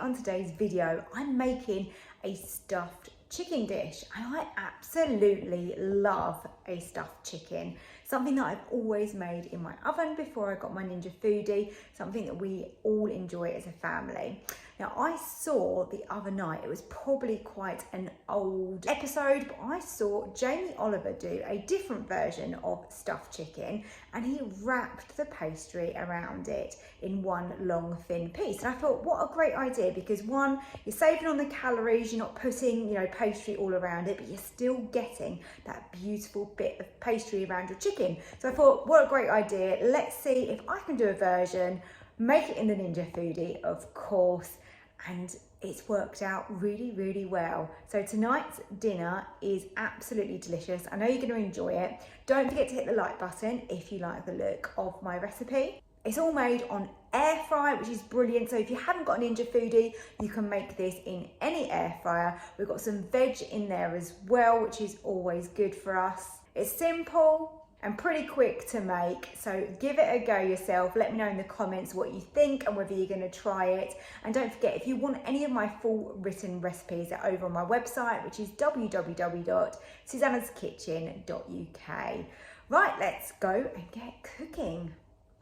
on today's video, I'm making a stuffed chicken dish. And I absolutely love a stuffed chicken. Something that I've always made in my oven before I got my Ninja Foodi, something that we all enjoy as a family. Now I saw the other night, it was probably quite an old episode, but I saw Jamie Oliver do a different version of stuffed chicken, and he wrapped the pastry around it in one long thin piece. And I thought, what a great idea, because one, you're saving on the calories, you're not putting, pastry all around it, but you're still getting that beautiful bit of pastry around your chicken. So I thought, what a great idea. Let's see if I can do a version, make it in the Ninja Foodi, of course, and it's worked out really, really well. So tonight's dinner is absolutely delicious. I know you're going to enjoy it. Don't forget to hit the like button if you like the look of my recipe. It's all made on air fry, which is brilliant. So if you haven't got a Ninja Foodi, you can make this in any air fryer. We've got some veg in there as well, which is always good for us. It's simple and pretty quick to make, so give it a go yourself. Let me know in the comments what you think and whether you're going to try it. And don't forget, if you want any of my full written recipes, they're over on my website, which is www.susannahskitchen.uk. Right, let's go and get cooking.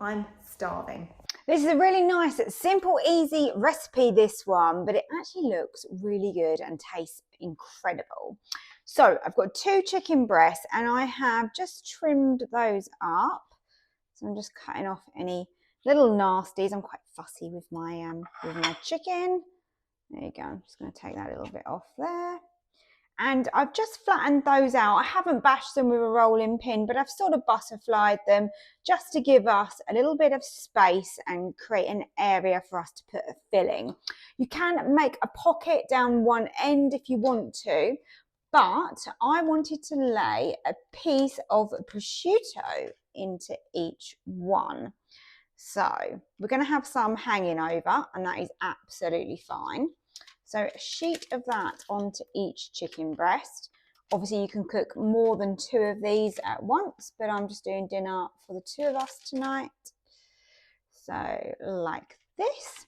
I'm starving. This is a really nice, simple, easy recipe, this one, but it actually looks really good and tastes incredible. So I've got 2 chicken breasts and I have just trimmed those up. So I'm just cutting off any little nasties. I'm quite fussy with my chicken. There you go. I'm just going to take that little bit off there. And I've just flattened those out. I haven't bashed them with a rolling pin, but I've sort of butterflied them just to give us a little bit of space and create an area for us to put a filling. You can make a pocket down one end if you want to, but I wanted to lay a piece of prosciutto into each one. So we're going to have some hanging over, and that is absolutely fine. So a sheet of that onto each chicken breast. Obviously you can cook more than 2 of these at once, but I'm just doing dinner for the 2 of us tonight. So like this.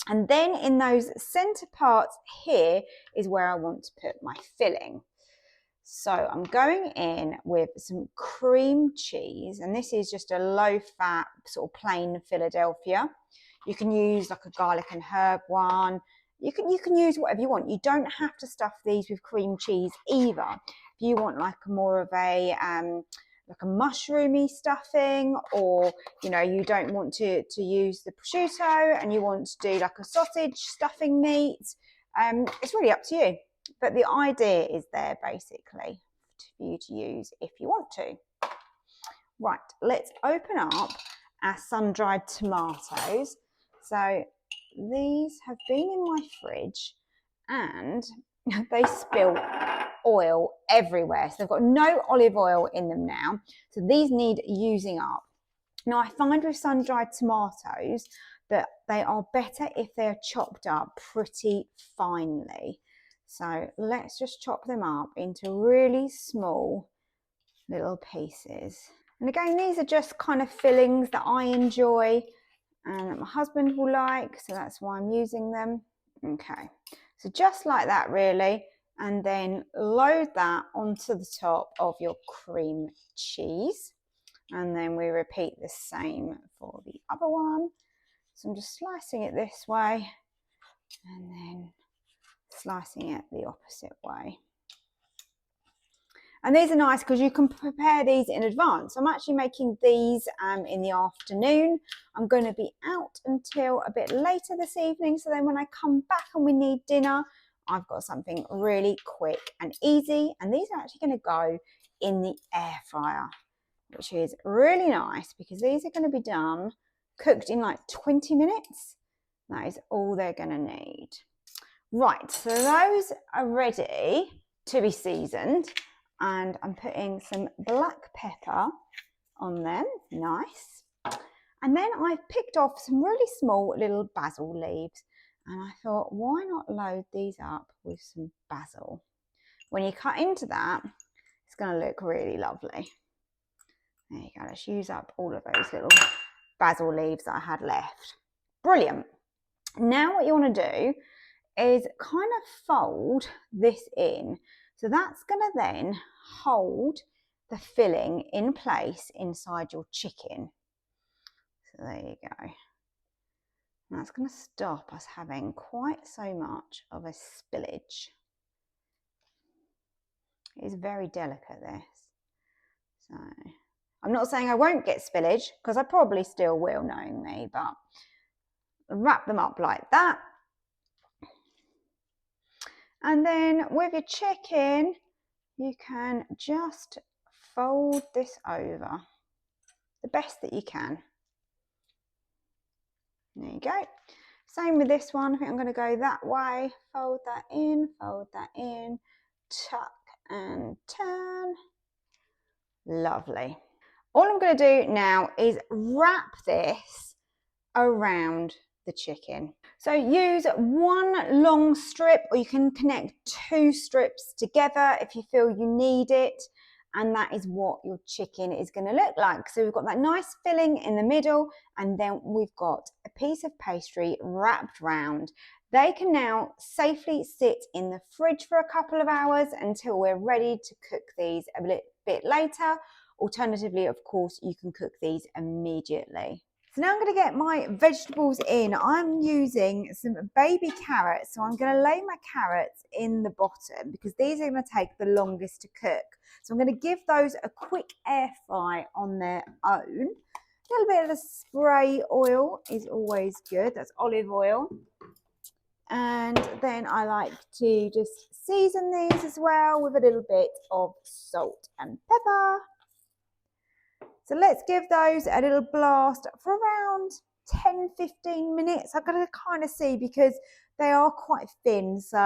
And then in those center parts here is where I want to put my filling. So I'm going in with some cream cheese, and this is just a low fat sort of plain Philadelphia. You can use like a garlic and herb one. You can use whatever you want. You don't have to stuff these with cream cheese either. If you want like more of a like a mushroomy stuffing, or you don't want to use the prosciutto and you want to do like a sausage stuffing meat, it's really up to you. But the idea is there basically for you to use if you want to. Right, let's open up our sun-dried tomatoes. So these have been in my fridge and they spill oil everywhere. So they've got no olive oil in them now. So these need using up. Now I find with sun-dried tomatoes that they are better if they're chopped up pretty finely. So let's just chop them up into really small little pieces. And again, these are just kind of fillings that I enjoy and that my husband will like, so that's why I'm using them. Okay, so just like that really, and then load that onto the top of your cream cheese, and then we repeat the same for the other one. So I'm just slicing it this way and then slicing it the opposite way. And these are nice because you can prepare these in advance. I'm actually making these in the afternoon. I'm going to be out until a bit later this evening. So then when I come back and we need dinner, I've got something really quick and easy. And these are actually going to go in the air fryer, which is really nice because these are going to be done, cooked in like 20 minutes. That is all they're going to need. Right, so those are ready to be seasoned. And I'm putting some black pepper on them, nice. And then I've picked off some really small little basil leaves. And I thought, why not load these up with some basil? When you cut into that, it's going to look really lovely. There you go, let's use up all of those little basil leaves that I had left. Brilliant. Now what you want to do is kind of fold this in. So that's going to then hold the filling in place inside your chicken. So there you go. And that's going to stop us having quite so much of a spillage. It is very delicate, this. So I'm not saying I won't get spillage, because I probably still will, knowing me, but wrap them up like that. And then with your chicken, you can just fold this over the best that you can. There you go. Same with this one. I think I'm going to go that way. Fold that in, tuck and turn. Lovely. All I'm going to do now is wrap this around the chicken. So use one long strip, or you can connect 2 strips together if you feel you need it, and that is what your chicken is going to look like. So we've got that nice filling in the middle, and then we've got a piece of pastry wrapped round. They can now safely sit in the fridge for a couple of hours until we're ready to cook these a bit later. Alternatively, of course, you can cook these immediately. So now I'm going to get my vegetables in. I'm using some baby carrots. So I'm going to lay my carrots in the bottom because these are going to take the longest to cook. So I'm going to give those a quick air fry on their own. A little bit of the spray oil is always good. That's olive oil. And then I like to just season these as well with a little bit of salt and pepper. So let's give those a little blast for around 10-15 minutes. I've got to kind of see because they are quite thin, so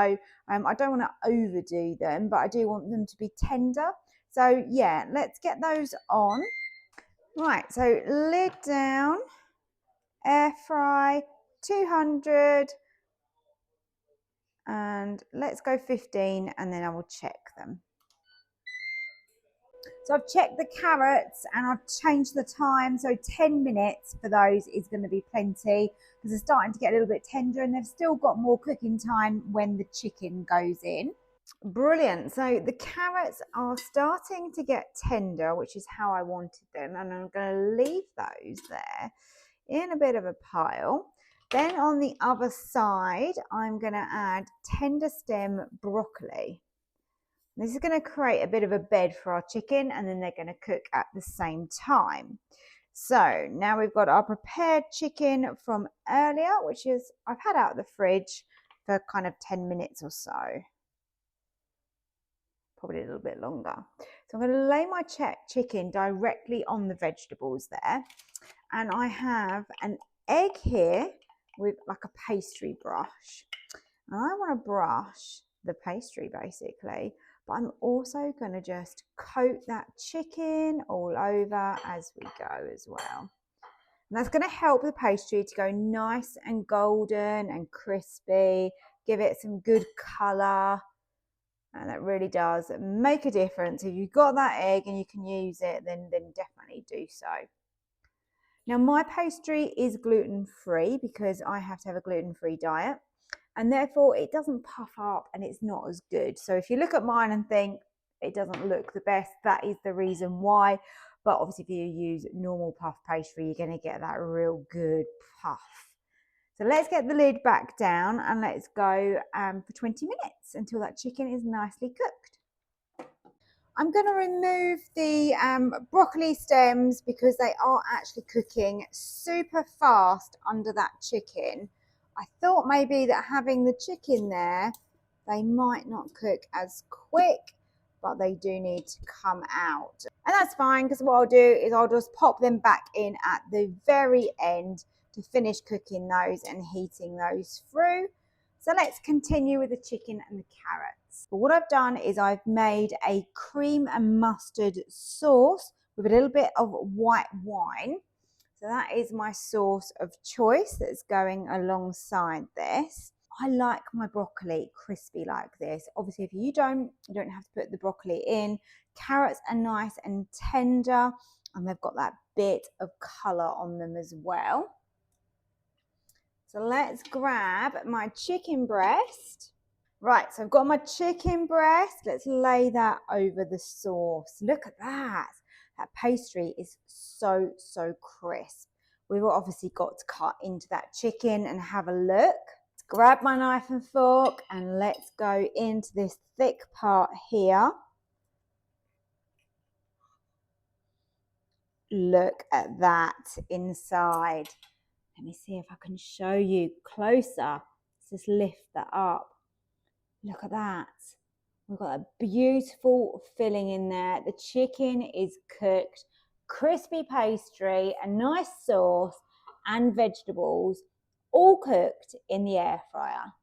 I don't want to overdo them, but I do want them to be tender. So yeah, let's get those on. Right, so lid down, air fry, 200, and let's go 15, and then I will check them. So I've checked the carrots and I've changed the time. So 10 minutes for those is going to be plenty because they're starting to get a little bit tender, and they've still got more cooking time when the chicken goes in. Brilliant. So the carrots are starting to get tender, which is how I wanted them. And I'm going to leave those there in a bit of a pile. Then on the other side, I'm going to add tender stem broccoli. This is going to create a bit of a bed for our chicken, and then they're going to cook at the same time. So now we've got our prepared chicken from earlier, which is I've had out of the fridge for kind of 10 minutes or so. Probably a little bit longer. So I'm going to lay my chicken directly on the vegetables there. And I have an egg here with like a pastry brush. And I want to brush the pastry basically. But I'm also going to just coat that chicken all over as we go as well. And that's going to help the pastry to go nice and golden and crispy, give it some good colour. And that really does make a difference. If you've got that egg and you can use it, then definitely do so. Now my pastry is gluten-free because I have to have a gluten-free diet. And therefore it doesn't puff up and it's not as good. So if you look at mine and think it doesn't look the best, that is the reason why. But obviously if you use normal puff pastry, you're going to get that real good puff. So let's get the lid back down and let's go for 20 minutes until that chicken is nicely cooked. I'm going to remove the broccoli stems because they are actually cooking super fast under that chicken. I thought maybe that having the chicken there, they might not cook as quick, but they do need to come out. And that's fine because what I'll do is I'll just pop them back in at the very end to finish cooking those and heating those through. So let's continue with the chicken and the carrots. But what I've done is I've made a cream and mustard sauce with a little bit of white wine. So that is my sauce of choice that's going alongside this. I like my broccoli crispy like this. Obviously, if you don't have to put the broccoli in. Carrots are nice and tender, and they've got that bit of colour on them as well. So let's grab my chicken breast. Right, so I've got my chicken breast. Let's lay that over the sauce. Look at that. That pastry is so, so crisp. We've obviously got to cut into that chicken and have a look. Let's grab my knife and fork and let's go into this thick part here. Look at that inside. Let me see if I can show you closer. Let's just lift that up. Look at that. We've got a beautiful filling in there. The chicken is cooked, crispy pastry, a nice sauce and vegetables, all cooked in the air fryer.